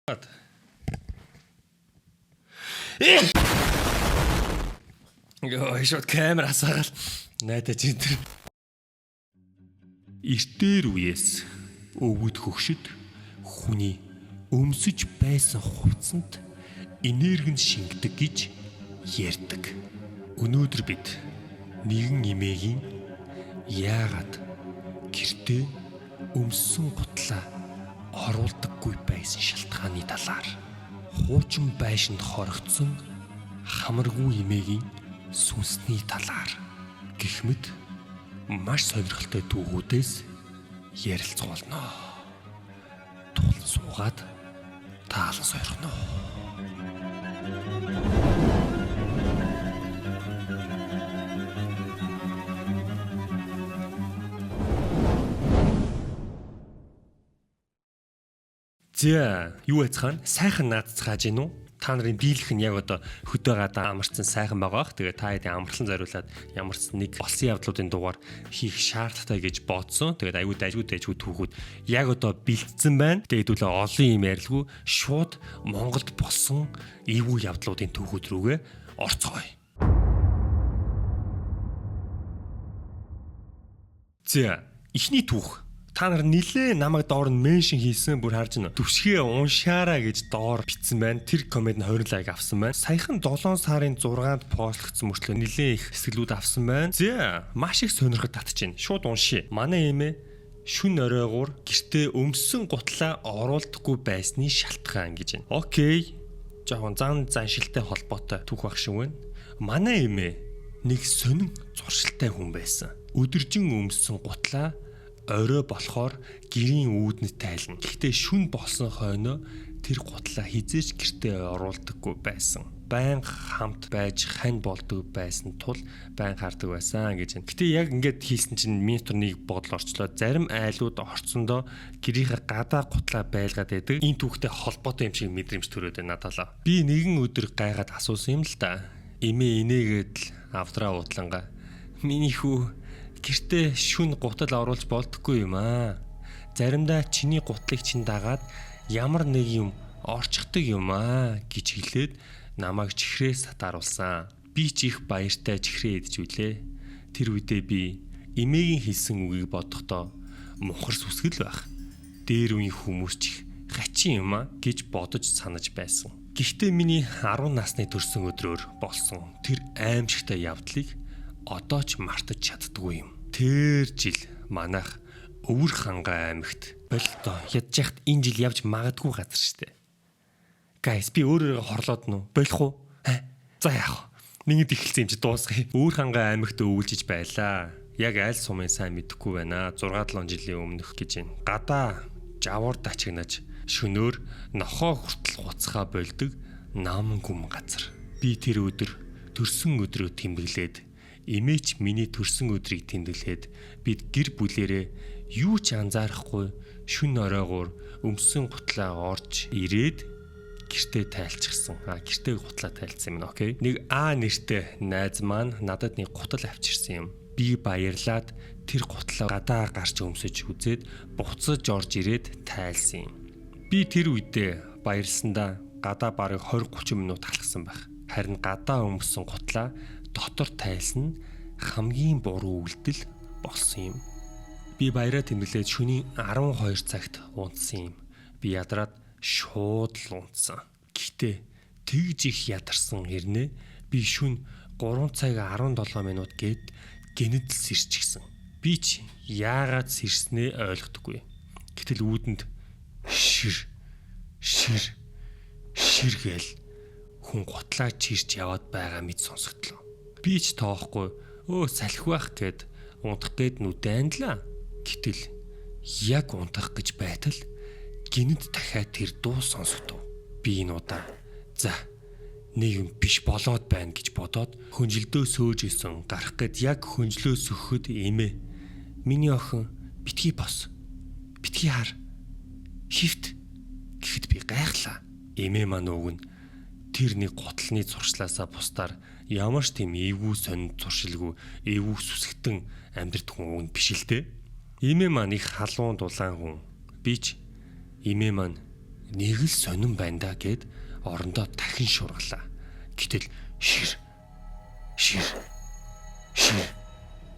Ёо, шууд камер асаагаад найдаж энэ. Эртээр үеэс өвгөд хөгшөд хүний өмсөж байсан хувцсанд энерги шингэдэг гэж ярьдаг. Өнөөдөр бид нэгэн эмээгийн яагаад гэртээ өмссөн гутлаа оруулдаггүй байсан шалтгааны талаар, хуучин байшинд хорогдсон хамаргүй эмээгийн сүнсний талаар гэх мэт маш сонирхолтой түүхүүдээс ярилцуулна. Тулан суугаад таалан сойрхно. За, юу яцхан? Сайхан наадцгааж гин үү? Та нарын дийлэх нь яг одоо хөдөө гадаа амарсан сайхан байгаа бах. Тэгээ та хэдийн амарлан зориулаад ямар ч нэг болсон явдлуудын дугаар хийх шаардлагатай гэж бодсон. Тэгээд аюу дайгуу түүхүүд яг одоо бэлдсэн байна. Тэгээд хэдүүлээ олон юм ярилгүй шууд Монголд болсон эвгүй явдлуудын түүхүүд рүүгээ орцгоё. За, эхний түүх. Та нар нилээ намайг доор нь меншн хийсэн бүр харж байна. Түвшгээ уншаараа гэж доор бичсэн байна. Тэр комент 20 лайк авсан байна. Саяхан 7 сарын 6-нд постлогдсон мөрчлөө нилээ их сэтгэлүүд авсан байна. За, маш их сонирхол татчихээн. Шууд уншия. Манай эмээ шүн оройгоор гэртээ өмссөн гутлаа оруулдаггүй байсны шалтгаан гэж байна. Окей. Жохон заншилтай холбоотой түүх баг шиг байна. Манай эмээ нэг сонин зуршилтай хүн байсан. Өдөржин өмссөн гутлаа орой болохоор гэрийн үүднэд тайлна. Гэхдээ шүн болсон хойноо тэр гутлаа хизээч гэртээ оруулдаггүй байсан. Байнга хамт байж хань болдог байсан тул байнга хардаг байсан гэж байна. Гэтэ яг ингээд хийсэн чинь минутор нэг бодол орчлоо. Зарим айлууд орцсондоо гэрийнхээ гадаа гутлаа байлгаад байдаг. Энэ түүхтэй холбоотой юм шиг мэдрэмж төрөөд байна надад. Би нэгэн өдөр гайгаад асуусан юм л да. Эмээ инээгээд л авдраа утлангаа. Миний хүү гэртээ шүн гутал оруулж болдоггүй юм аа. Заримдаа чиний гутлыг чинь дагаад ямар нэг юм орчихдаг юм аа гэж хэлээд намайг чихрээс татааруулсан. Би ч их баяртай чихрээ идэж үлээ. Тэр үедээ би эмээгийн хэлсэн үгийг бодохдоо мухар сүсгэл байх. Дээр үеийн хүмүүс ч хачин юм аа гэж бодож санаж байсан. Гэхдээ миний 10 насны төрсөн өдрөөр болсон тэр аимшигтай явдлыг одоо ч мартаж чаддгүй юм. Тэр жил манайх Өвөр хангаа аймагт болтоо ядж яхад энэ жил явж магадгүй газар штэ. Guys, би өөрөөрөө хорлоод нүү болох уу? За яах вэ? Нэгд ихэлсэн юм чи дуусгая. Өвөр хангаа аймагт өвлжиж байлаа. Яг аль сумын сайн мэдэхгүй байна. 6-7 жилийн өмнөх гэж байна. Гадаа жавуур дачигнаж шөнөөр нохоо хүртэл хуцхаа болдог нам гүм газар. Би тэр өдөр төрсөн өдрөө тэмдэглээд эмээч миний төрсөн өдрийг тэмдэглээд бид гэр бүлэрээ юу ч анзаарахгүй шүн оройгоор өмсөн гутлаа орж ирээд гэртээ тайлчихсан. Гэртээ гутлаа тайлцсан юм, окей. Нэг А нэртэй найз маань надад нэг гутал авчирсан юм. Би баярлаад тэр гутлаа гадаа гарч өмсөж үзээд буцаж орж ирээд тайлсан юм. Би тэр үедээ баярлсандаа гадаа бараг 20-30 минут алхсан байх. Харин гадаа өмссөн гутлаа дотор тайлсан хамгийн буруу үйлдэл болсон юм. Би баяраа тэмдэглээд шөнийн 12 цагт унтсан юм. Би ядраад шууд л унтсан. Гэхдээ тэгж их ядарсан хэрнээ би шөнө 3 цаг 17 минут гээд гэнэт л сэрчихсэн. Би ч яагаад сэрснээ ойлгохгүй. Гэтэл үүдэнд шир гээл хүн гутлаа чирч яваад байгаа мэт сонсогдлоо. Би ч тоохгүй салхи байх гэд унтах гээд нүдэн андлаа. Гэтэл яг унтах гэж байтал гинэд дахиад тэр дуу сонсогдов. Би энэ удаа за нэг юм биш болоод байна гэж бодоод хөнжилдөө сөөж исэн гарах гээд яг хөнжлөө сөхөд эмээ миний охин битгий бос. Битгий хар. Хифт гэхэд би гайхлаа. Эмээ маань өвгөн тэр нэг гутлын зуршлаасаа бусдаар ямар ч тийм эвгүй сонин зуршилгүй эвгүй сүсгтэн амьдрэх хүн биш л дээ. Эмээ маань их халуун дулаан хүн. Би ч эмээ маань нэг л сонирн байна да гэд орондоо дахин шурглаа. Гэтэл шир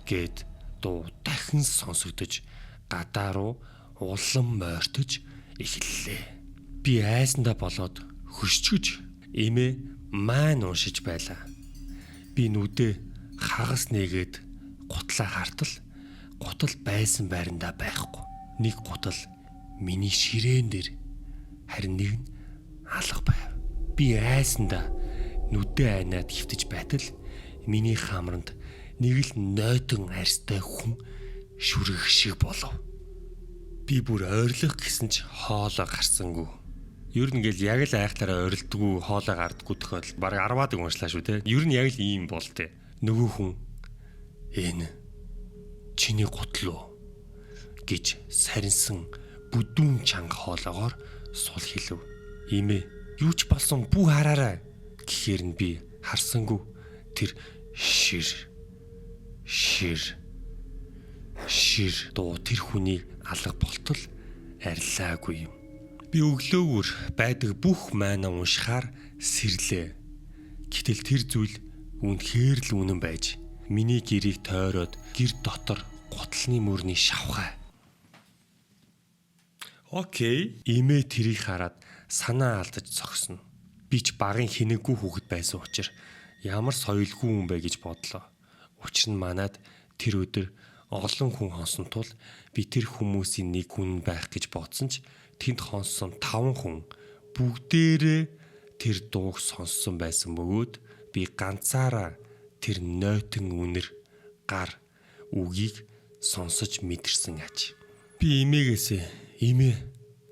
гэд дуу дахин сонсогдож гадаа руу улам мойртож эхэллээ. Би айсандаа болоод хөшчөж эмээ маань уншиж байлаа. Би нүдээ хагас нээгээд гутлаа хартал гутал байсан байрандаа байхгүй. Нэг гутал миний ширээн дээр, харин нэг нь алга байв. Би айсандаа нүдээ айнаад хөвтөж байтал миний хамранд нэг л нойтон арьстай хүн шүрэх шиг болов. Би бүр ойрлох гэсэн ч хоолоо гарсангүй. Ер нь ингээл яг л айхлаараа ойролдгүй хоолоо гардггүй тохиолдол баг 10-аад уншлаа шүү те. Ер нь яг л ийм бол те. Нөгөө хүн энэ чиний гутлуу гэж сарнсан бүдүүн чанга хоолоогоор сул хэлв. Имээ юу ч болсон бүх хараарай гэхээр нь би харсангүй тэр шир дуу тэр хүнийг алга болтол арилаагүй юм. Би өглөөгөр байдаг бүх майнаа уншихаар сэрлээ. Гэтэл тэр зүйл үнэхээр л үнэн байж миний гэрийг тойроод гэр дотор гутлын мөрний шавхаа. Окей, имээ тэрийг хараад санаа алдаж цогсно. Би ч багын хинэггүй хүүхэд байсан учраас ямар соёлгүй хүн бэ гэж бодлоо. Учир нь манад тэр өдөр олон хүн хонсон тул би тэр хүмүүсийн нэг хүн байх гэж бодсон ч тэнд хонсон 5 хүн бүгдээрээ тэр дууг сонссон байсан бөгөөд би ганцаараа тэр нойтон үнэр гар үгийг сонсож мэдэрсэн аж. Би эмээгээсээ эмээ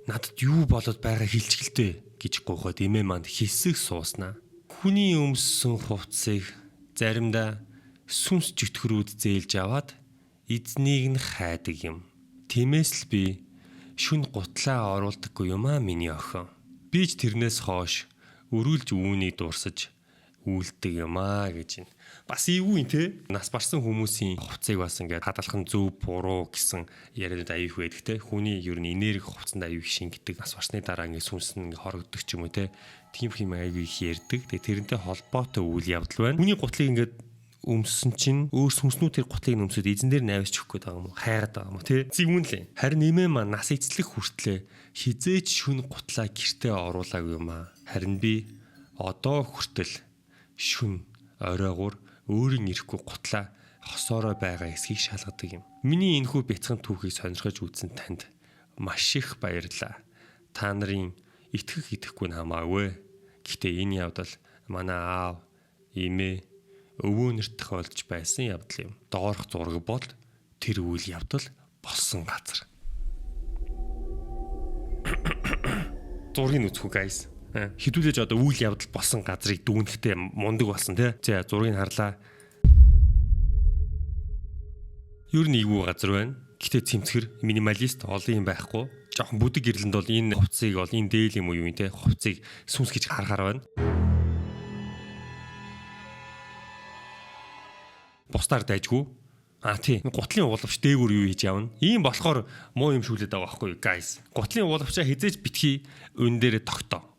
надад юу болоод байгаа хэлчихэлтэй гэж гуйхад эмээ манд хэсэг сууснаа. Хүний өмссөн хувцсыг заримдаа сүнс жөтгөрүүд зээлж аваад эзнийг нь хайдаг юм. Тиймээс л би шүн гутлаа оруулдаггүй юм аа миний охин. Би ч тэрнээс хойш өрүүлж үүнийг дурсаж үлддэг юм аа гэж байна. Бас эвгүй те. Нас барсан хүмүүсийн хувцсыг бас ингээд хадгалах нь зөв буруу гэсэн яриад аюух байдаг те. Хүний ер нь энерги хувцсанд аюух шингэдэг. Нас барсны дараа ингээд сүнс нь хорогддог ч юм уу те. Тийм хэм аюух их ярьдаг. Тэгээ тэрнтэй холбоотой үйл явдал байна. Хүний гутлыг ингээд өмссөн чинь өөр сүнснүүд тэр гутлыг өмсөд эзэн дээр найвсч өгөх гээд байгаа юм уу? Хайгаад байгаа юм уу? Тэ? Зэвүүн лээ. Харин нэмээ маань нас эцлэх хүртлээ хизээч шүн гутлаа гэртээ оруулаагүй юм аа. Харин би одоо хүртэл шүн оройгоор өөрийн ирэхгүй гутлаа хосоороо байгаа эсхийг шалгадаг юм. Миний энэхүү бяцхан түүхийг сонирхож үзсэн танд маш их баярлалаа. Та нарын итгэх итгэхгүй нь хамаагүй. Гэхдээ энэ явдал манай аав, эмээ, өвөө нэрт тохиолдож байсан явдал юм. Доорх зураг бол тэр үйл явдал болсон газар. Зургийг үзэх үү guys? Хэдүүлээж одоо үйл явдал болсон газрыг дүүнэхдээ мундаг болсон тий. За зургийг харлаа. Ер нь ивүү газар байна. Гэтэ цэмцгэр минималист олон юм байхгүй. Жохон бүдэг гэрлэнд бол энэ хувцсыг бол энэ дээл юм уу юу тий. Хувцсыг сүнс гэж харахаар байна. Бусдаар дайжгүй. Тий. Гутлын уулавч дээгүүр юу хийж явна? Ийм болохоор муу юм шүлээд байгаа байхгүй guys. Гутлын уулавчаа хизээж битгий өн дээрээ тогтоо.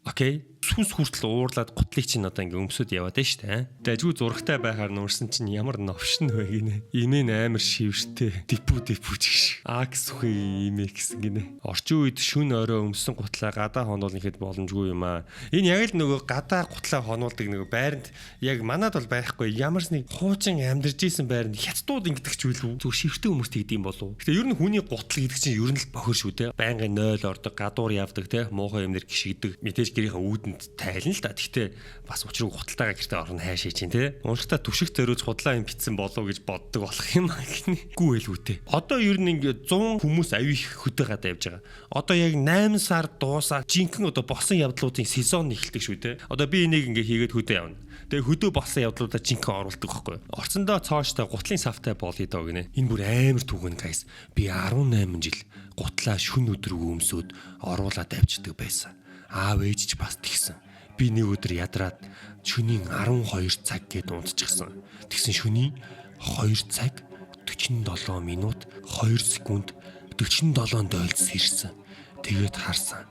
Окей. Сүнс хүртэл уурлаад гутлыг чинь одоо ингээ өмсөд яваад байна шүү дээ. Дайжгүй зурагтай байхаар нуурсан чинь ямар новшин вэ гинэ. Имэн амар шивэртэй. Дипүү гэж. Акс үхий имэ гэсэн гинэ. Орчин үед шүн орой өмссөн гутлаа гадаа хонуулнэхэд боломжгүй юм аа. Энэ яг л нөгөө гадаа гутлаа хонуулдаг нөгөө байранд яг манад бол байхгүй. Ямар ч нэг хуучин амьдарч исэн байранд хятадууд ингэдэг ч үйл зүг шивэртэй хүмүүс тэгдэм болов. Гэтэ ер нь хүний гутал гэдэг чинь ер нь л бохир шүү дээ. Байнгын 0 ордог, гадуур явдаг те. Муухай юмнэр гიშгдэг. Мэдээж гэрийнхээ үүдэнд тайлна л да. Гэхдээ бас учрыг гуталтайгаа гэртээ орно хайшаа чинь те. Уншихтаа түшиг зориуд худлаа юм битсэн болов гэж боддог болох юм аа гинэ. Гүү хэлгүүтэй. Одоо ер нь ингээ 100 хүмүүс аюу их хөдөө гадаа явж байгаа. Одоо яг 8 сар дуусаад жинхэнэ одоо босон явдлуудын сезон эхэлдэг шүү те. Одоо би энийг ингээ хийгээд хөдөө явна. Тэгээ хөдөө болсон явдлуудаа жинхэнэ оруулдаг байхгүй. Орцондоо цооштой гутлын савтай болъё доо гинэ. Энэ бүр амар түүхэн guys. Би 18 жил гутлаа шүн өдрөг өмсөд оруулаад авчдаг байсан. Аав ээж ч бас тэгсэн. Би нэг өдөр ядраад шөнийн 12 цаг гээд унтчихсан. Тэгсэн шөнийн 2 цаг 47 минут 2 секунд 47 дойлц ирсэн. Тэгээд харсан.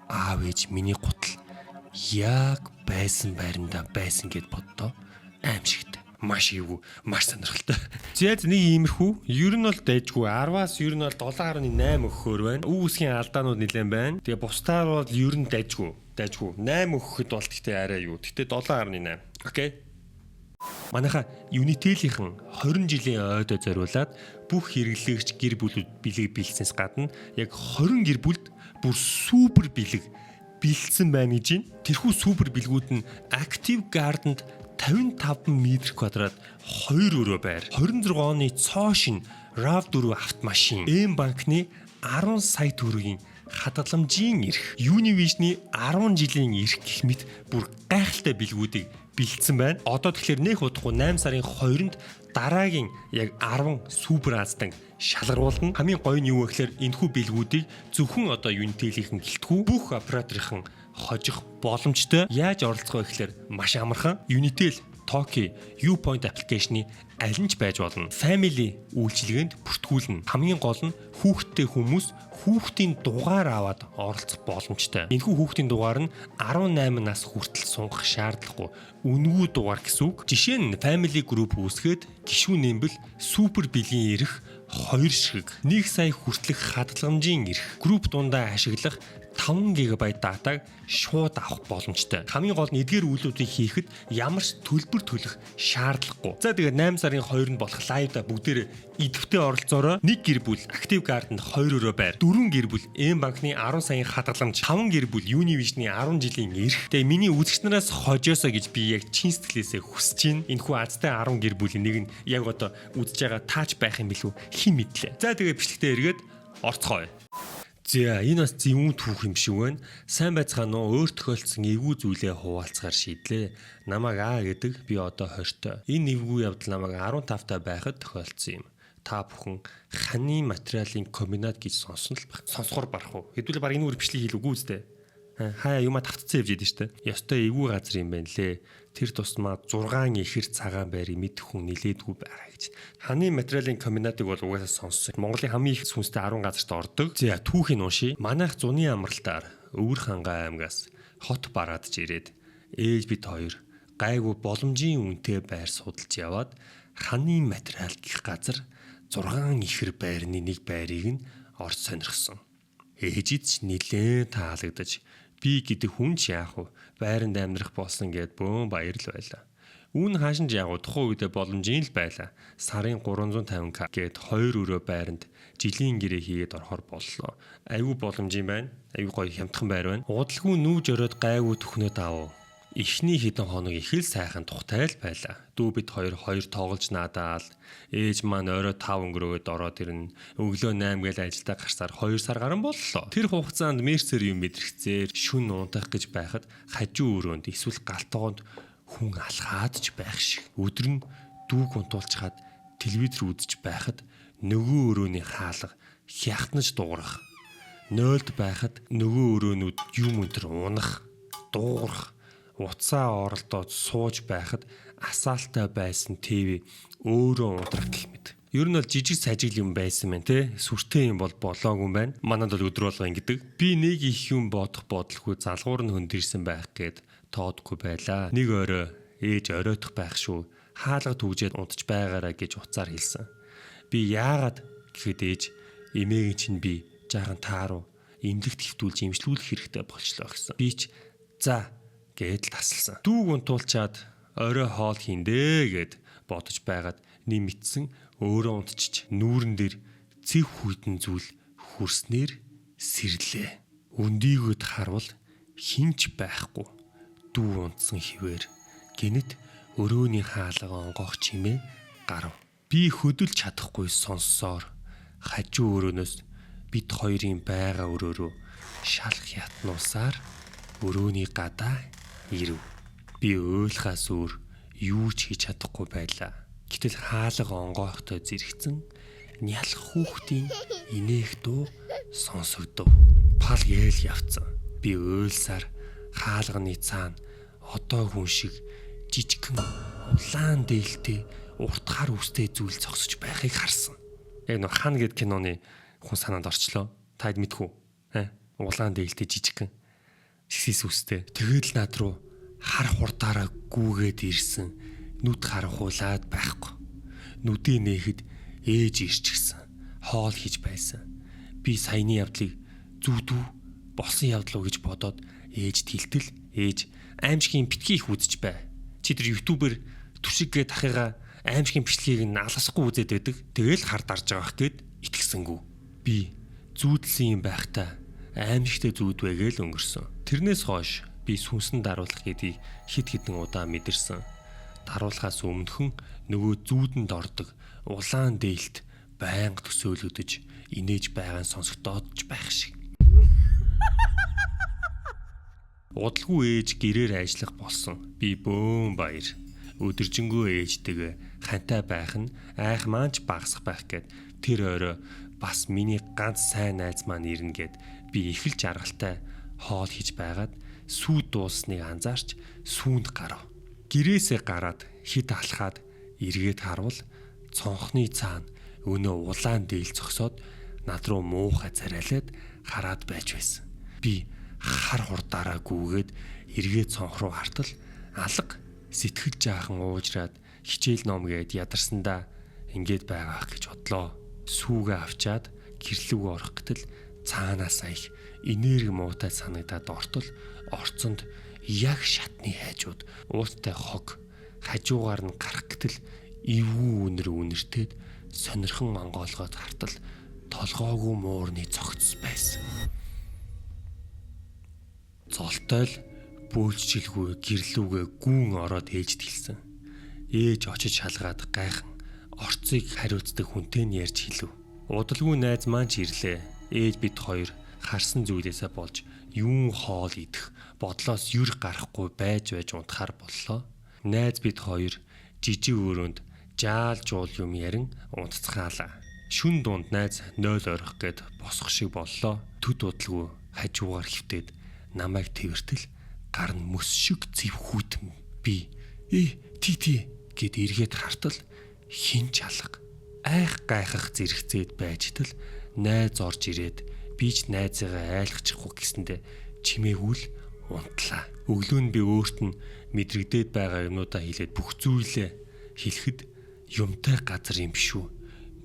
аав ээж миний гутал яг байсан байранда байсан гэд боддоо. Аимшигт. Маш эвгүй, маш сонирхолтой. Зяз нэг иймэрхүү. Ер нь бол дайжгүй 10-аас ер нь бол 7.8 өгөхөөр байна. Үүсгийн алдаанууд нэлээд байна. Тэгээ бусдаар бол ер нь дайжгүй. 8 өгөхөд бол гэхдээ арай юу. Гэхдээ 7.8. Окей. Манайха Unitel-ийнхэн 20 жилийн ойдоо зориулаад бүх хэрэглэгч гэр бүлүүд бэлэг бэлдсэнээс гадна яг 20 гэр бүлд бүр супер бэлэг бэлдсэн байна гэж байна. Тэрхүү супер бэлгүүд нь Active Garden-д 55 м2 2 өрөө байр. 26 оны цоошин RAV4 автомашин. M-банкны 10 сая төгрөгийн хадгаламжийн эрх. Univision-ы 10 жилийн эрх гэх мэт бүр гайхалтай бэлгүүдийг бэлдсэн байна. Одоо тэгэхээр нэх удахгүй 8 сарын 2-нд дараагийн яг 10 супер аздан шалгаруулна. Хамгийн гоё нь юу вэ гэхээр энэхүү бэлгүүдийг зөвхөн одоо Unitel-ийнхэн гэлтгүү бүх операторын хожих боломжтой. Яаж оролцох вэ гэхээр маш амархан. Unitel, Toki, Upoint аппликейшны аль нь ч байж болно. Family үйлчилгээнд бүртгүүлнэ. Хамгийн гол нь хүүхдтэй хүмүүс хүүхдийн дугаар аваад оролцох боломжтой. Энэхүү хүүхдийн дугаар нь 18 нас хүртэл сунгах шаардлагагүй. Үнэгүй дугаар гэсэн үг. Жишээ нь Family Group үүсгээд гишүүн нэмбэл супер билийн эрх 2 шиг 1 сая хүртэлх хадгаламжийн эрх. Групп дундаа ашиглах 5 ГБ датаг шууд авах боломжтой. Хамгийн гол нь эдгээр үйлдэлүүдийг хийхэд ямар ч төлбөр төлөх шаардлагагүй. За тэгээд 8 сарын 2-нд болох лайвда бүгдээрээ идэвхтэй оролцоороо. 1 гэр бүл Active Garden-д 2 өрөө байр, 4 гэр бүл M-банкны 10 саяын хадгаламж, 5 гэр бүл Univision-ы 10 жилийн эрх. Тэгээ миний үзэгч нараас хожоосоо гэж би яг чин сэтгэлээсээ хүсэж байна. Энэхүү азтай 10 гэр бүлийн нэг нь яг одоо үзэж байгаа таач байх юм билүү хэн мэдлээ. За тэгээ бичлэгтээ эргээд орцгоё. За энэ бас зөвүүн түүх юм шиг байна. Сайн байцгаана уу? Өөр тохиолдсон эвгүй зүйлээ хуваалцахаар шийдлээ. Намайг А гэдэг, би одоо 20-той. Энэ эвгүй явдал намайг 15 та байхад тохиолдсон юм. Та бүхэн ханы материалын комбинат гэж сонсон л байх. Сонсохоор барах уу? Хэдүүлээ баг энэ үр бичлэг хийлүүгүй үстэй. Хаяа юма тавтцсан явж идэв штэ. Ёстой эвгүй газар юм байна лээ. Тэр тусмаа 6 ихэр цагаан байрыг мэдэх хүн нилээдгүй байгаа гэж. Ханы материалын комбинатыг бол угаасаа сонссон. Монголын хамгийн их сүнстэй 10 газарт ордог. За түүхийн уншия. Манайх зуны амралтаар Өвөр хангаа аймгаас хот бараадж ирээд ээж бид хоёр гайгүй боломжийн үнэтэй байр судалж яваад ханы материал гэх газар 6 ихэр байрны нэг байрыг нь орж сонирхсон. Ээжид ч нилээн таалагдаж би гэдэг хүн ч яах вэ? Байранд амьдрах болсон гэд бөөн баярл байлаа. Үүн хаашин ч яг тухайн үедээ боломжийн л байлаа. Сарын 350к гээд 2 өрөө байранд жилийн гэрээ хийгээд орохоор боллоо. Аюу боломжийн байна. Аюу гоё хямдхан байр байна. Удалгүй нүүж ороод гайгүй түхнээд аав. Эхний хэдэн хоног их л сайхан тухтай л байлаа. Дүү бид хоёр тоглож наадаал. Ээж маань орой 5 өнгөрөөд ороод ирнэ. Өглөө 8 гээл ажилдаа гарсаар 2 сар гарan боллоо. Тэр хугацаанд мерсэр юм мэдрэгцээр шүн унтах гэж байхад хажуу өрөөнд эсвэл галтгоонд хүн алхаад ч байх шиг. Өдөр нь дүүг унтуулчаад телевизэр үзэж байхад нөгөө өрөөний хаалга хягтнаж дуурах. Нойлд байхад нөгөө өрөөнүүд юм өнтер унах, дуугарх. Уцаа оролдоод сууж байхад асаалтай байсан ТV өөрөө ундрах гэх мэт. Ер нь бол жижиг сажиг юм байсан мэн те. Сүртэй юм бол болоогүй юм байна. Манад бол өдөр болго ингэдэг. Би нэг их юм бодох бодлохгүй залгуур нь хөндөрсөн байх гээд тоодгүй байлаа. Нэг орой ээж оройтох байх шүү. Хаалга түгжээд унтж байгаараа гэж уцаар хэлсэн. Би яагаад гэхэд ээж эмээгийн чинь би жаахан тааруу эмнэлэгт хэвтүүлж имжлүүлэх хэрэгтэй болчлоо гэсэн. Би ч за гээд тасалсан. Дүүг унтуулчаад орой хоол хийндээ гэд бодож байгаад нэмэгдсэн өөрөө унтчих нүүрэн дээр цэг хүйтэн зүйл хүрснээр сэрлээ. Өндийгөд харвал хинч байхгүй. Дүү унтсан хിവэр гинэт өрөөний хаалга онгоох чимээ гарав. Би хөдөлж чадахгүй сонссоор хажуу өрөөнөөс бид хоёрын байгаа өрөөрөө шалх ятнуусаар өрөөний гадаа ирв. Би ойлхаас өөр юу ч хийж чадахгүй байлаа. Гэтэл хаалга онгойхтой зэрэгцэн нялх хүүхдийн инээх дуу сонсогдов. Пал гээл явцсан. Би ойлсаар хаалганы цаана одоо хүн шиг жижигхэн улаан дээлтэй уртгаар үстэй зүйл зогсож байхыг харсан. Яг нөх хан гэд киноны хүн санаанд орчлоо. Таад мэдхүү. Улаан дээлтэй жижигхэн. Сисис үстэй. Тэгээд л над руу хар хурдаараа гүүгээд ирсэн. Нүд харанхуулаад байхгүй. Нүдээ нээхэд ээж ирчихсэн. Хоол хийж байсан. Би саяны явдлыг зүвдүү болсон явдал уу гэж бодоод ээжд хэлтэл ээж аимшигын битгий их үзэж бай. Чи тэр ютубер түшиггээ дахигаа аимшигын бичлэгийг алгасахгүй үзээд байдаг. Тэгэл хар дарж байгаа х гээд итгэсэнгүү. Би зүүдэлсэн юм байхдаа аимшигтэй зүүдвэгээл өнгөрсөн. Тэрнээс хойш би сүнсэн даруулах гэдгийг хит хитэн удаа мэдэрсэн. Даруулахаас өмнөхөн нөгөө зүүдэнд ордог улаан дээлт байнга төсөөлөгдөж инээж байгаа сонсогдоод ч байх шиг. Удалгүй ээж гэрээр ажиллах болсон. Би бөөн баяр. Өдөржингөө ээжтэйгээ хантай байх нь айх маанч багасах байх гэд тэр орой бас миний ганц сайн найз маань ирнэ гэд би их л жаргалтай хоол хийж байгаад сүйд дуусныг анзаарч сүүнд гарав. Гэрээсээ гараад хид алхаад эргээд харвал цонхны цаана өнөө улаан дээл зогсоод над руу муухай царайлаад хараад байж байсан. Би хар хурдаараа гүүгээд эргээд цонх руу хартал алга сэтгэл жаахан уужраад хичээл ном гээд ядарсандаа ингээд байгаа гэж бодлоо. Сүүгээ авчаад гэрлүүгөө орох гэтэл цаанаас их энерги муутай санагдаад ортол орцонд яг шатны хайжууд уустай хог хажуугаар нь гарах гэтэл эвгүй үнэртээд сонирхон онгоолгоод хартал толгоогүй муурны цогц байсан. Золтой л бөөлжжилгүй гэрлүүгээ гүүн ороод ээжд хэлсэн. Ээж очиж шалгаад гайхан орцыг хариуцдаг хүнтэй нь ярьж хэлв. Удалгүй найз маань ч ирлээ. Ээж бид хоёр харсан зүйлээсээ болж юун хоол идэх бодлоос юр гарахгүй байж унтахаар боллоо. Найз бид хоёр жижиг өрөөнд жаал жуул юм ярин унтцгаалаа. Шүн дунд найз 0 орох гэд босох шиг боллоо. Төд удалгүй хажуугаар хөвтөд намайг тэртэл гар нь мөс шиг зэвхүүтэн. Би ти гэд эргээд хартал хин чалга айх гайхах зэрэгцээд байжтал найз орж ирээд би ч найзыгаа айлгачихгүй гэсэндэ чимээгүүл унтлаа. Өглөө нь би өөрт нь мэдрэгдээд байгаа юмудаа хэлээд бүх зүйлээ хэлэхэд юмтай газар юм шүү.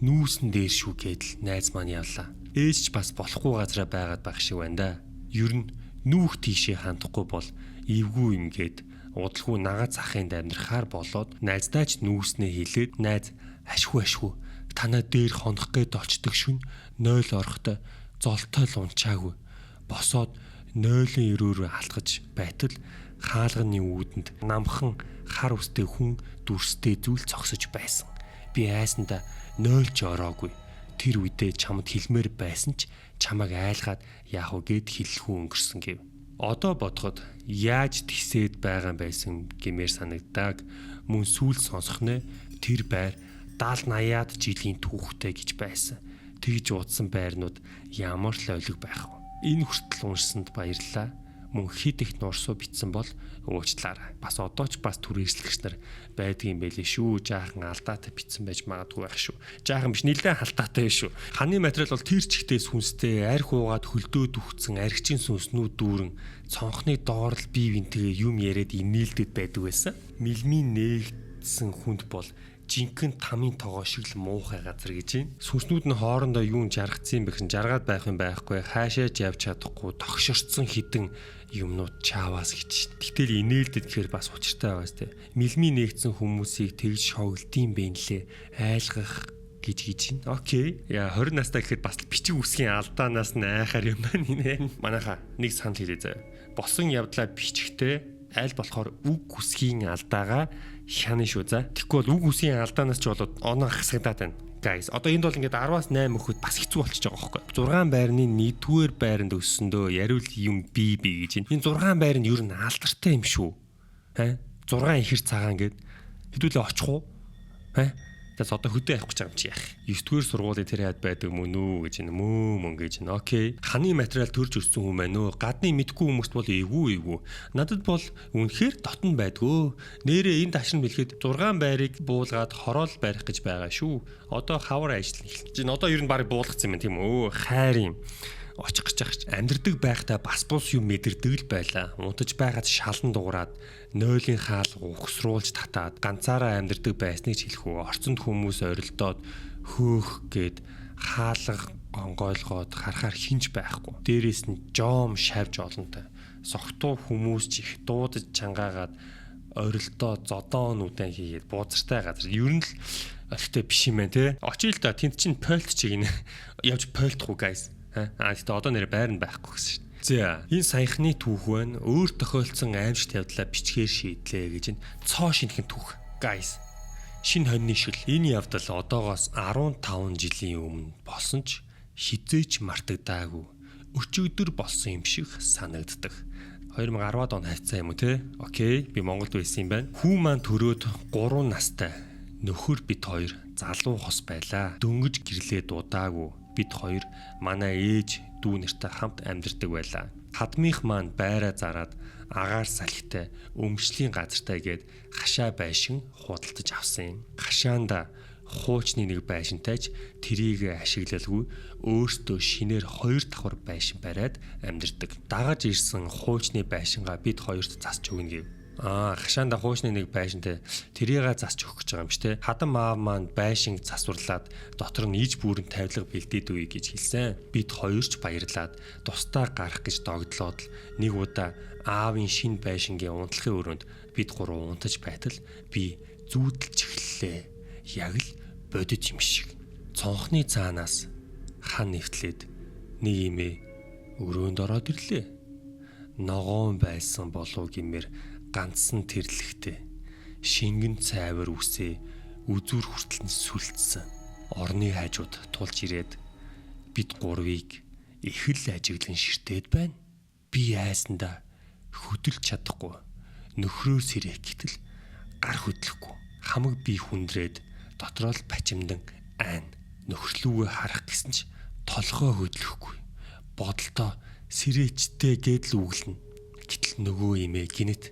Нүүсэн дээр шүү гэдэл найз маань явлаа. Ээж ч бас болохгүй газараа байгаад байх шиг байна да. Ер нь нүүх тийшээ хандахгүй бол эвгүй юм гээд удалгүй нагац ахынд амьдрахаар болоод найздаа ч нүүснээ хэлээд найз ашгүй танаа дээр хонох гээд олчдөг шүн 0 орохдоо золтой л унчаагүй босоод 0-ын өрөөрөө халтгаж байтал хаалганы үүдэнд намхан хар үстэй хүн дүрстэй зүйл цогсож байсан. Би айсандаа 0 ч ороогүй. Тэр үедээ чамд хэлмээр байсан ч чамайг айлгаад яах вэ гэд хэлэхүү өнгөрсөн гэв. Одоо бодоход яаж тисээд байгаа байсан гэмээр санагдаг. Мөн сүүл сонсох нэ тэр байр 70-80-аад жилийн түүхтэй гэж байсан. Тэгж уудсан байрнууд ямар л ойлог байх вэ? Энэ хүртэл уншсанд баярлалаа. Мөн хит их нурсуу битсэн бол уучлаарай. Бас одоо ч бас түрээслэгч нар байдгийн байлээ шүү. Жаахан алдаатай битсэн байж магадгүй байх шүү. Жаахан биш нэлээд алдаатай байх шүү. Ханы материал бол тэр чигтээ сүнстэй арх уугаад хөлдөөд үхсэн архичийн сүнснүүд дүүрэн цонхны доор л бие бинтгээ юм яриад инээлдэд байдаг байсан. Мэлмийн нээгдсэн хүнд бол жинхэнэ тамийн тоогоо шиг л муухай газар гэж байна. Сүнснүүд нь хоорондоо юун жаргацсан бэ гэсэн жаргаад байх юм байхгүй. Хаашаач явж чадахгүй тогшорцсон хідэн юмнууд чааваас гэж. Тэгтэл инээлдэд гэхээр бас учиртай байгаа сте. Мэлмийн нээгдсэн хүмүүсийг тэгж шоглдсон бэ нэлээ айлгах гэж байна. Окей. Яа 20 настай гэхэд бас бичиг үсгийн алдаанаас нь айхаар юм байна. Манайха нэг санал хэлээ заяа. Босон явдлаа бичихтэй аль болохоор үг үсгийн алдаагаа хяна шүү за. Тэгэхгүй бол үг үсгийн алдаанаас ч болоод оноо хасагдаад байна. Guys, одоо энд бол ингээд 10-аас 8 өгөхөд бас хэцүү болчихж байгаа байхгүй. 6 байрны 1-р байранд өссөндөө яриул юм би гэж. Энэ 6 байр нь ер нь алдартай юм шүү. 6 ихэр цагаан гээд хэдүүлээ очих уу? Тэгээс одоо хөдөө авах гэж байгаа юм чи яах. 9-р сургуулийн тэр яад байдаг мөн үү гэж мөн гэж. Окей. Ханы материал төрж өссөн хүн байна уу? Гадны мэдгүй хүмүүст бол эвгүй. Надад бол үнэхээр дотн байдгүй. Нэрээ энэ ташин бэлгээд 6 байрыг буулгаад хороол барих гэж байгаа шүү. Одоо хавар ажил эхэлж байна. Одоо ер нь баг буулгацсан юм тийм үү? Хайр юм. очих гэж байгаа ч амьдрдаг байхдаа бас бус юм мэдэрдэг л байлаа. Унтаж байгаад шалан дуурайд нойлын хаал угсруулж татаад ганцаараа амьдрдаг байсныг ч хэлэх үү. Орцонд хүмүүс орилдоод хөөх гээд хаалга гонгойлгоод харахаар хинж байхгүй. Дээрээс нь жом шавж олонтой. Согтуу хүмүүс ч их дуудаж чангаагаад орилдоо зодоонуудаа хийгээд буудартай газар. Ер нь л олигтой биш юм байна те. Очил та тэнд чинь польт чиг нэ. Явж польтгүй guys. Тэгтээ одоо нэр байр нь байхгүй гэсэн шин. За энэ саяхны түүх байна. Өөр тохиолдсон аимшигт явдлаа бичгээр шийдлээ гэж нь цоо шинхэн түүх. Guys. Шинэ хоньны шил. Энэ явдал одоогоос 15 жилийн өмнө болсон ч хизээч мартагдаагүй. Өчигдөр болсон юм шиг санагддаг. 2010-ад он хайцсан юм уу те? Окей, би Монголд байсан юм байна. Хүү маань төрөөд 3 настай. Нөхөр бид хоёр залуу хос байлаа. Дөнгөж гэрлээ дуудаагүй. Бид хоёр манай ээж дүү нартай хамт амьдардаг байлаа. Хадмынх маань байраа зараад агаар салхитай өмчлийн газартай гээд хашаа байшин худалдаж авсан юм. Хашаанда хуучны нэг байшинтайч тэрийг ашиглалгүй өөртөө шинээр 2 давхар байшин бариад амьдардаг. Дагаж ирсэн хуучны байшингаа бид хоёрт засч өгнө гэв. Хашаанда хуучны нэг байшинтай тэрийг засч өгөх гэж байгаа юм шүү дээ. Хадам аав маань байшин засварлаад дотор нь иж бүрэн тавилга бэлдээд үе гэж хэлсэн. Бид хоёр ч баярлаад тусдаа гарах гэж догдлоод л нэг удаа аавын шинэ байшингийн унтлахын өрөөнд бид гурав унтаж байтал би зүүдэлж эхэллээ. Яг л бодит юм шиг. Цонхны цаанаас хан нэвтлээд нэг имээ өрөөнд ороод ирлээ. Ногоон байсан болов гэмээр ганцсан тэрлэгтэй. Шингэн цайвар үсээ үзүр хүртэл нь сүлдсэн. Орны хажууд тулж ирээд бид гурвыг их л ажиглан ширтээд байна. Би айсандаа хөдөлж чадахгүй. Нөхрөө сэрэх гэтэл гар хөдлөхгүй. Хамаг би хүндрээд дотроо л бачимдан айн нөхрлүүгээ харах гэсэн ч толгоо хөдлөхгүй. Бодолтой сэрээчтэй гэдэл үглэн. Гэтэл нөгөө имээ гинэт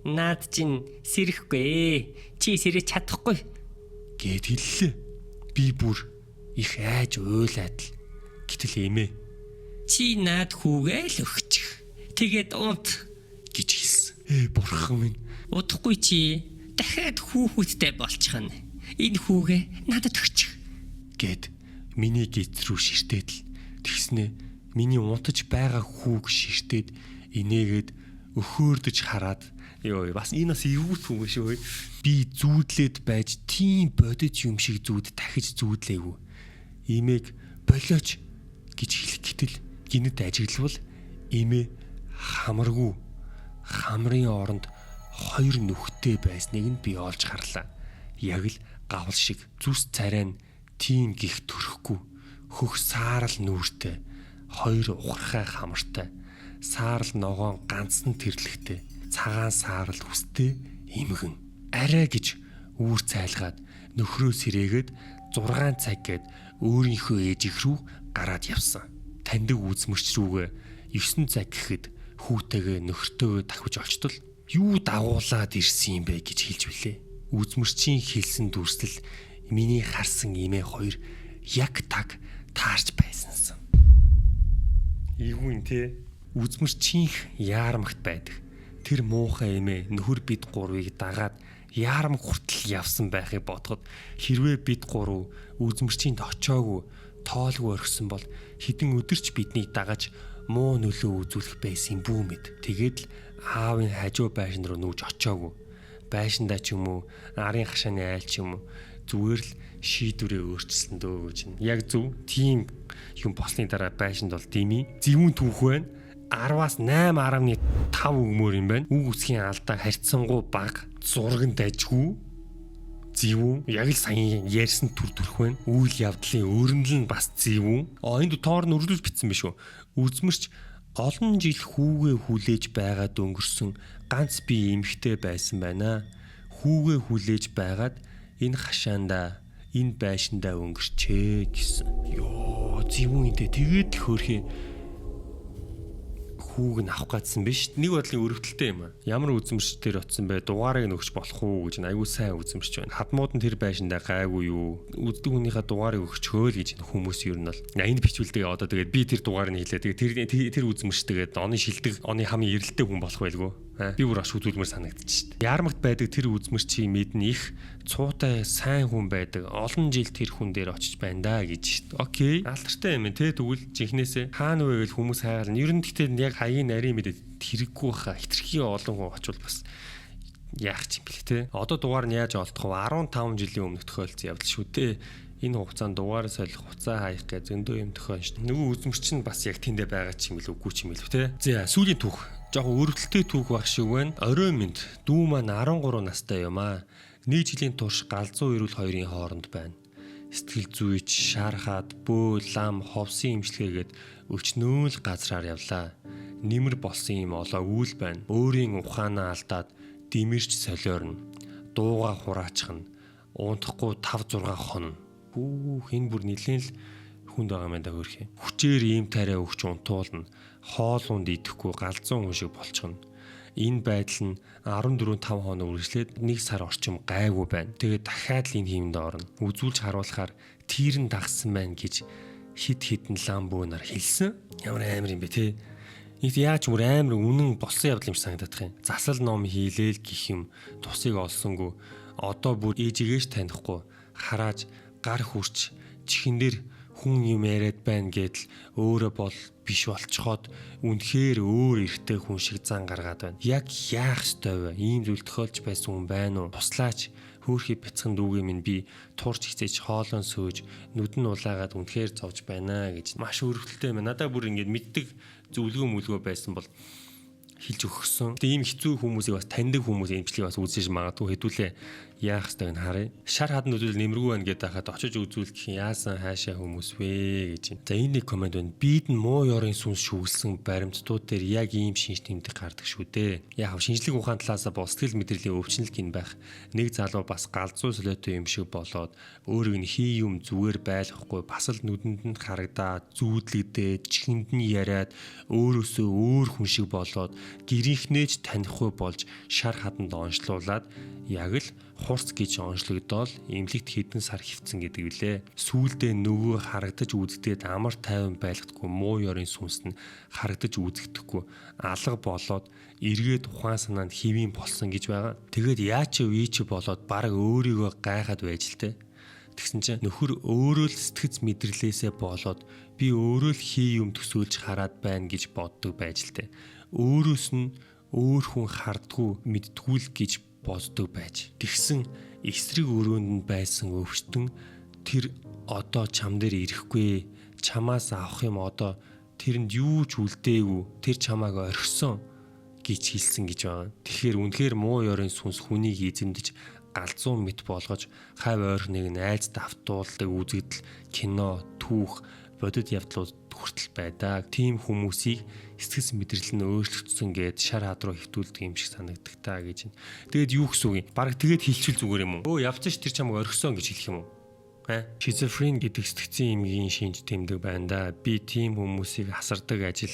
наад чинь сэрэхгүй. Чи сэрэж чадахгүй гэд хэллээ. Би бүр их айж уйлаад л. Гэтэл имээ чи наад хүүгээ л өгчих. Тэгээд унт гэж хэлсэн. Бурхан минь. Удахгүй чи дахиад хүүхүүдтэй болчихно. Энэ хүүгээ надад өгчих гэд миний гиз рүү ширтээд л. Тэгснэ миний унтаж байгаа хүүг ширтээд инээгээд өхөөрдөж хараад бас энэ бас эвгүй юм шүү. Би зүүдлээд байж тийм бодож юм шиг зүүд дахиж зүүдлээгүй. Имийг болооч гэж хэлэх гэтэл гинэд ажиглавал имээ хамаргүй. Хамрын оронд 2 нүхтэй байсныг нь би олж харлаа. Яг л гавл шиг зүс царай нь тийм гих төрөхгүй. Хөх саарл нүүртэй. 2 ухархай хамартай. Саарл ногоон ганцхан тэрлэгтэй. Цагаан саарл хүстэй имгэн. Арай гэж үүр цайлгаад нөхрөө сэрээгээд 6 цаг гээд өөрийнхөө ээжих рүү гараад явсан. Таньдаг үзмэрч рүүгээ 9 цаг гэхэд хүүтэйгээ нөхөртөөгөө давхиж олчтол юу дагуулад ирсэн юм бэ гэж хэлж билээ. Үзмэрчийн хэлсэн дүрслэл миний харсан имээ хоёр яг таг таарч байсансан. Ийгүн те үзмэрчийнх яармагт байдаг. Тэр муухай эмээ нөхөр бид гурвыг дагаад яармаг хүртэл явсан байхыг бодоход хэрвээ бид гурав үзмэрчинд очоогүй тоолгүй орхисон бол хэдэн өдөрч биднийг дагаж муу нөлөө үзүүлэх байсан бүү мэд. Тэгээд л аавын хажуу байшин руу нүүж очоогүй. Байшиндаа ч юм уу арын хашааны айл ч юм уу зүгээр л шийдвэрээ өөрчилсөн дөө гэж. Яг зөв тийм юм болсны дараа байшинд бол дими зөвүүн түүх байна. 10-аас 8.5 өгмөр юм байна. Үг үсгийн алдаа харьцангуй бага, зурган дайжгүй. Зөвүүн яг л саяхан ярьсан төр төрх байна. Үйл явдлын өрнөл нь бас зөвүүн. Энд тоор нь өргөж битсэн биш үү? Үзмэрч олон жил хүүгээ хүлээж байгаад өнгөрсөн ганц би эмэгтэй байсан байна. Хүүгээ хүлээж байгаад энэ хашаанда энэ байшиндаа өнгөрчээ гэсэн. Йоо, зөвүүн энэ тэгээд л хөөрхий хүүг нь авах гэсэн биш. Нэг бодлын өрөвдөлтэй юм аа. Ямар үзмэрч дээр утсан бэ? Дугаарыг нөгч болох уу гэж аягүй сайн үзмэрч байна. Хадмууд нь тэр байшиндаа гайгүй юу? Үздэг хүнийхээ дугаарыг өгчөөл гэж хүмүүс ер нь бол энд бичүүлдэг одоо тэгээд би тэр дугаарыг хэлээ. Тэгээд тэр үзмэрч тэгээд оны шилдэг, оны хамгийн эрэлттэй хүн болох байлгүй. Би бүр аш үзүүлмээр санагдчих шүү дээ. Яармагт байдаг тэр үзмэрчийн мэднэ их цуутай сайн хүн байдаг. Олон жил тэр хүн дээр очиж байна да гэж шүү дээ. Окей. Алтартай юм те тэгвэл жинхнээсээ хаана вэ гэж хүмүүс хайгаал. Ер нь гэхдээ яг хаягийн нарийн мэдээд хэрэггүй баха. Хитрхи олон хүн очвол бас яах ч юм бэлээ те. Одоо дугаар нь яаж олдох вэ? 15 жилийн өмнө тохиолдсон явдал шүү дээ. Энэ хугацаанд дугаар солих, хуцаа хаях гэж зөндөө юм тохиолж. Нөгөө үзмэрч нь бас яг тэндээ байгаа ч юм бэл үгүй ч юм бэл те. За сүүлийн түүх. Жохоо өрөвдөлтэй түүх баг шиг байна. Орой минь дүү маань 13 настай юм аа. Нэг жилийн турш галзуу эрүүл хоёрын хооронд байна. Сэтгэл зүйч, шархаад, бөө, лам, ховсын имчилгээгээд өчнөөл газраар явлаа. Нэмэр болсон юм олоо үйл байна. Өөрийн ухаанаа алдаад димэрч солиорно. Дууга хураачихна. Унтахгүй 5-6 хонно. Энэ бүр нэлээд л хүнд байгаа юм да хөрхий. Хүчээр ийм тариа өгч унтуулна. Хоол унд идэхгүй галзуун хүн шиг болчихно. Энэ байдал нь 14-5 хоног үргэлжлээд 1 сар орчим гайгүй байна. Тэгээд дахиад л энэ хиймд орно. Үзүүлж харуулахаар тийрэн дагсан байна гэж хид хідэн ламбуунаар хэлсэн. Ямар амар юм бэ те. Нэг яаж ч мөр амар үнэн болсон явдал юм шиг санагдах юм. Засал ном хийлээл гэх юм тусыг олсонгүй. Одоо бүр ээжигээш танихгүй харааж гар хүрч чихэн дээр хүн юм яриад байна гэдэл өөрөө бол биш болцоход үнэхээр өөр эрттэй хүн шиг зан гаргаад байна. Яг яах ёстой вэ? Ийм зүйл тохиолж байсан хүн байна уу? Туслаач хөөхий бяцхан дүүгээ минь би турч хичээж хоолон сөөж нүд нь улаагаад үнэхээр зовж байна гэж маш өрөвдөлтэй байна. Надаа бүр ингэж мэддэг зөвлөгөө мүлгөө байсан бол хэлж өгсөн. Тэгээ ийм хэцүү хүмүүсийг бас таньдаг хүмүүс эмчлийг бас үзэж магадгүй хэдүүлээ яах ёстойг нь харъя. Шар хадны үзүүл нэмэргүй байна гэдэг хахад очиж үзүүлэх гэх яасан хаашаа хүмүүс вэ гэж. За энэ нэг комент байна. Бид нь муу ёрын сүнс шүглсэн баримтууд дээр яг ийм шинж тэмдэг гардаг шүү дээ. Яг шинжлэх ухаан талаас бол сэтгэл мэдрэлийн өвчнөл гин байх. Нэг залуу бас галзуу солиотой юм шиг болоод өөрийг нь хий юм зүгээр байлгахгүй бас л нүдэнд нь харагдаад зүүдлэгдээд чихэнд нь яриад өөрөөсөө өөр хүн шиг болоод гэрийнхнээч танихгүй болж шар хаданд онцлуулаад яг л хурц гэж онцлогдоод эмнэлэгт хэдэн сар хөвцөн гэдэг үлээ. Сүүлдээ нөгөө харагдаж үзэгдээд амар тайван байлгадаггүй муу ёрын сүнс нь харагдаж үзэгдэхгүй алга болоод эргээд ухаан санаанд хэвийн болсон гэж байгаа. Тэгээд яач вэ чи болоод баг өөрийгөө гайхаад байж л те. Тэгсэн чинь нөхөр өөрөө л сэтгэц мэдрэлээсээ болоод би өөрөө л хий юм төсөөлж хараад байна гэж боддог байж л те. Өөрөөс нь өөр хүн хардггүй мэдтгүү л гэж боддог байж. Тэгсэн эсрэг өрөөнд нь байсан өвчтөн тэр одоо чам дээр ирэхгүй чамаас авах юм одоо тэрэнд юу ч үлдээгүй тэр чамааг орхисон гэж хэлсэн гэж байна. Тэгэхээр үнэхээр муу ёрын сүнс хүнийг эзэмдэж галзуу мэт болгож хав ойрхныг найз давтуулдаг үзэгдэл кино түүх бодит явдлууд хүртэл байдаг. Тим хүмүүсийг сэтгэс мэдрэл нь өөрчлөгдсөн гэд шар хад руу хөвтүүлдэг юм шиг санагддаг та гэж. Тэгээд юу гэсэн үг юм? Бараг тэгээд хэлчихвэл зүгээр юм уу? Өө явцсан ш тэр чамайг орхисон гэж хэлэх юм уу? Шизофрен гэдэг сэтгцийн эмгийн шинж тэмдэг байна да. Би тийм хүмүүсийг асардаг ажил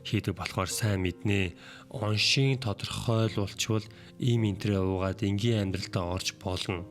хийдэг болохоор сайн мэднэ. Оншийн тодорхойлуулчвал ийм энтрээ уугаад энгийн амьдралдаа орж болно.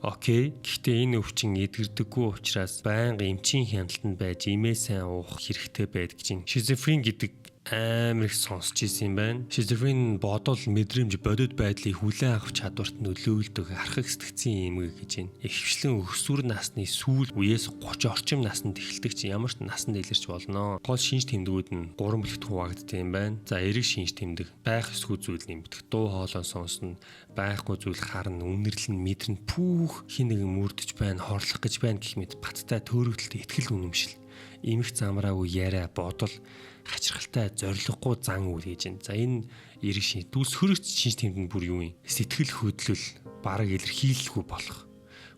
Окей. Гэхдээ энэ өвчин эдгэрдэггүй учраас байнга эмчийн хяналтанд байж имээ сайн уух хэрэгтэй байдаг чинь. Шизофрен гэдэг амар их сонсч ирсэн юм байна. Шизофрен бодол мэдрэмж бодит байдлыг хүлээн авах чадварт нөлөөлдөг архаг сэтгцийн эмгэг гэж байна. Ихэвчлэн өсвөр насны сүүл үеэс 30 орчим наснд эхэлдэг чинь ямар ч насанд илэрч болно. Гол шинж тэмдгүүд нь 3 бэлэгт хуваагддаг юм байна. За эрэг шинж тэмдэг, байх ёсгүй зүйл нэмэгдэх, дуу хоолой сонсно, байхгүй зүйл харна, үнэрлэн мэдрэн пүүх хин нэгэн мөрдөж байна, хорлох гэж байна гэх мэт баттай төөрөгдөлт итгэл үнэмшил. Имэх замраагүй яриа бодол хачирхалтай зориггүй зан үйл гэж байна. За энэ эрэг шинж дүлсхөрөгч шинж тэмдэг бүр юу юм? Сэтгэл хөдлөл, бараг илэрхийлэлгүй болох.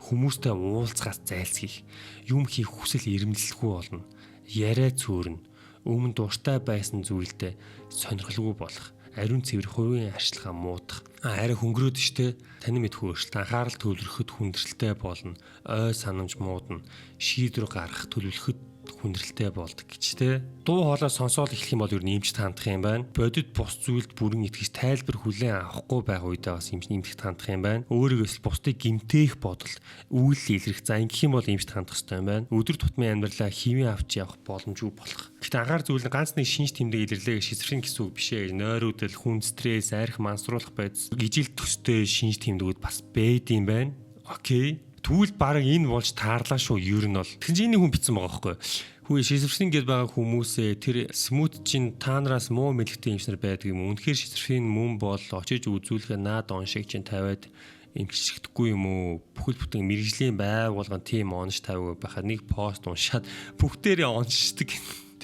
Хүмүүстэй уулзгаас зайлсхийх, юм хийх хүсэл эрмэлзэлгүй болно. Яриа цөөрнө. Өмнө дуртай байсан зүйлдээ сонирхолгүй болох. Ариун цэвэр хувийн арчилгаа муудах. Арай хөнгөрөөд штэ таны мэдхүү өөрчлөлт анхаарал төвлөрөхөд хүндрэлтэй болно. Ой санамж муудна. Шийдвэр гаргах төлөвлөхөд хүндрэлтэй болдог гэж те. Дуу хоолой сонсоод эхлэх юм бол ер нь эмчт хандах юм байна. Бодит бус зүйлд бүрэн итгэж тайлбар хүлээн авахгүй байх үедээ бас эмчт хандах юм байна. Өөрийгөөс бусдыг гэмтээх бодол, үйл илрэх. За ингэх юм бол эмчт хандах хэрэгтэй юм байна. Өдөр тутмын амьдралаа хэвэн авч явах боломжгүй болох. Гэхдээ анхаар зүйл нь ганц нэг шинж тэмдэг илэрлээ шизофрен гэсэн үг биш ээ. Нойруудл, хүн стресс, арх мансруулах байдал, гижил төстэй шинж тэмдгүүд бас байд юм байна. Окей. Тэгвэл баг энэ болж таарлаа шүү. Ер нь бол. Тэгэхээр энэ хүн битсэн байгаа байхгүй. Хүү шизофрен гэдээ байгаа хүмүүсээ тэр смут чин таанараас муу мэлхтэй эмчнэр байдаг юм. Үнэхээр шизофрен мөн бол очиж үзүүлэхээ наад он шиг чин тавиад эмчилчихдэггүй юм уу? Бүхэл бүтэн мэрэгжлийн байгууллагын тим онш тавиаг байхад нэг пост уншаад бүгдээрээ оншдаг.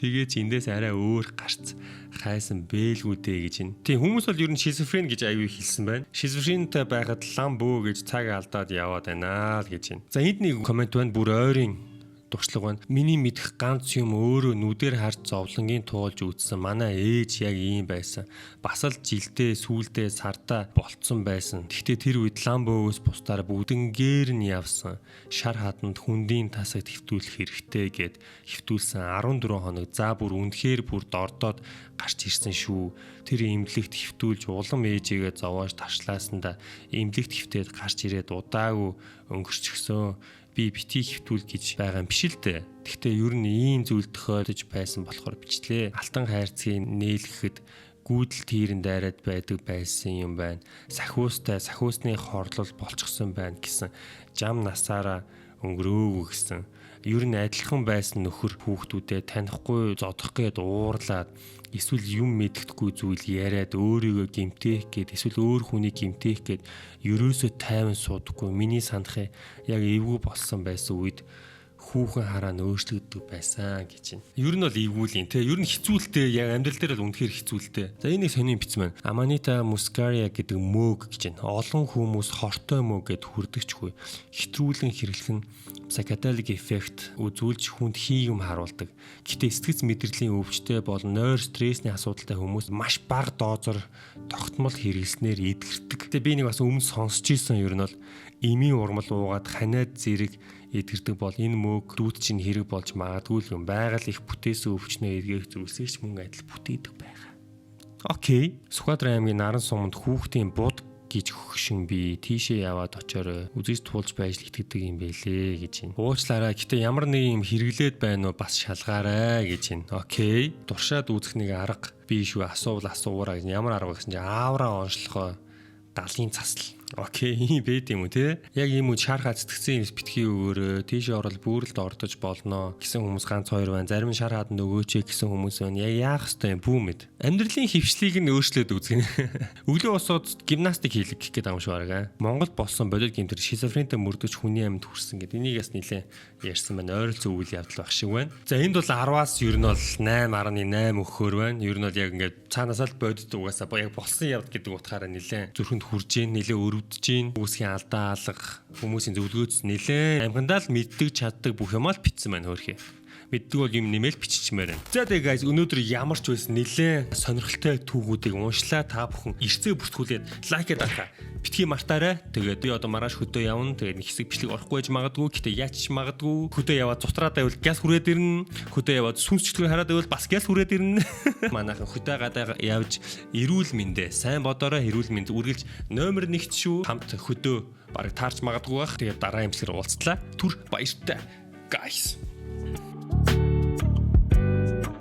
Тэгээд эндээс арай өөр гарц хайсан бэлгүү дээ гэж байна. Тийм хүмүүс бол ер нь шизофрен гэж аюу хэлсэн байна. Шизофрентэй байхад лам бөө гэж цаг алдаад яваад байна л гэж байна. За энд нэг комент байна. Бүр ойрын туршлага байна. Миний мэдэх ганц юм өөрөө нүдээр харж зовлонгийн туулж үтсэн манай ээж яг ийм байсан. Бас л жилдээ сүүлдээ сартаа болцсон байсан. Гэхдээ тэр үед лам бөөгөөс бусдаар бүгднгээр нь явсан. Шар хатанд хүндийн тасагт хэвтүүлэх хэрэгтэй гэд хэвтүүлсэн 14 хоног. За бүр үнэхээр бүр дордоод гарч ирсэн шүү. Тэр эмнэлэгт хэвтүүлж улам ээжигээ зовоож таршлаасанда эмнэлэгт хэвтээд гарч ирээд удаагүй өнгөрчихсөн. Би бити хэвтүүл гэж байгаа юм биш л дээ. Гэхдээ ер нь ийм зүйл тохиолдож байсан болохоор бичлээ. Алтан хайрцгийг нээлгэхэд гүйдэл тийрэн дайраад байдаг байсан юм байна. Сахиусны хорлол болчихсон байна гэсэн жам насаараа өнгөрөөгөө гэсэн. Ер нь адилхан байсан нөхөр хүүхдүүдэд танихгүй зодох гээд уурлаад эсвэл юм мэддэхгүй зүйл яриад өөрийгөө гэмтэх гээд эсвэл өөр хүнийг гэмтэх гээд ерөөсөө тайван суудаггүй. Миний санахыг яг эвгүй болсон байсан үед хүүхэн хараа нөөцлөгддөг байсан гэж байна. Ер нь бол эвгүүлийн те. Ер нь хэцүүлтэй яг амьдрал дээр бол үнэхээр хэцүүлтэй. За энийг сонин бицмэн. Amanita muscaria гэдэг мөөг гэж байна. Олон хүмүүс хортой мөөг гэд хүрдэгчгүй. Хэтрүүлэн хэрэглэх нь psychedelic effect үзүүлж хүнд хийгм харуулдаг. Гэтэ сэтгэц мэдрэлийн өвчтөй болон нойр стрессний асуудалтай хүмүүс маш бага дозоор тогтмол хэрэглэснээр эдгэрдэг. Тэгээ би нэг бас өмнө сонсч ийсэн ер нь бол эмийн урмал уугаад ханаад зэрэг эдгэрдэг бол энэ мөөг дүүд чинь хэрэг болж магадгүй юм. Байгаль их бүтээсэн өвчнөө эргээх зүйлсээс мөн адил бүтээдэг байгаа. Окей. Сүхбаатар аймгийн Наран суманд хүүхдийн буд гэж хөгшин би тийшээ яваад очоор үзэж туулж байж л итгэдэг юм байлээ гэж байна. Уучлаарай. Гэтэ ямар нэг юм хэрэглээд байна уу бас шалгаарай гэж байна. Окей. Дуршаад үзэх нэг арга би шүү асуураа гэж ямар арга гэсэн чинь аавраа онцлохоо галын цасл. Окей, ийм байд юм уу те? Яг ийм үү шархаа цэцгсэн юм битгий өгөөрөө тийшээ орол бүрэлд ордож болно гэсэн хүмүүс ганц хоёр байна. Зарим шар хаад нөгөөч гэсэн хүмүүс байна. Яг яах хэвтэй юм бүүмэд. Амьдралын хөвчлийг нь өөрчлөөд үзгэнэ. Өглөө босоод гимнастик хийлэг гэх гээд амш бараг. Монголд болсон бодит гэмтэр шизофрентэй мөрдөж хүний амьд хүрсэн гэдэг. Энийг бас нэлээ ярьсан байна. Ойролцоо үйл явдал баг шиг байна. За энд бол 10-аас ер нь бол 8.8 өгөхөр байна. Ер нь бол яг ингээд цаанаасаа л бодит угаасаа яг болсон явд гэдэг утгаараа нэлээ зүрхэнд хүрж гин нэлээ үүсгийн алдаа алга хүмүүсийн зөвлөгөөс нэлээ амгандаа л мэддэг чаддаг бүх юмаа л битсэн байна хөөрхий. Мэддэг бол юм нэмэл биччихмээр байна. За тэгээ guys өнөөдөр ямар ч байсан нэлээ сонирхолтой түүхүүдийг уншлаа. Та бүхэн эрцээ бүртгүүлээд лайк дарахаа битгий мартаарай. Тэгээд би одоо маргааш хөдөө явна. Тэгээд нэг хэсэг бичлэг орохгүй байж магадгүй. Гэтэ яач магадгүй. Хөдөө яваад цутраад байвал газ хүрээд ирнэ. Хөдөө яваад сүнсчлэг хараад байвал бас газ хүрээд ирнэ. Манайхан хөдөө гадаа явж эрүүл мэндэ сайн бодорой эрүүл мэнд үргэлж номер 1 шүү. Хамт хөдөө бараг таарч магадгүй бах. Тэгээд дараа имслэр уулзтлаа. Түр баяртай guys.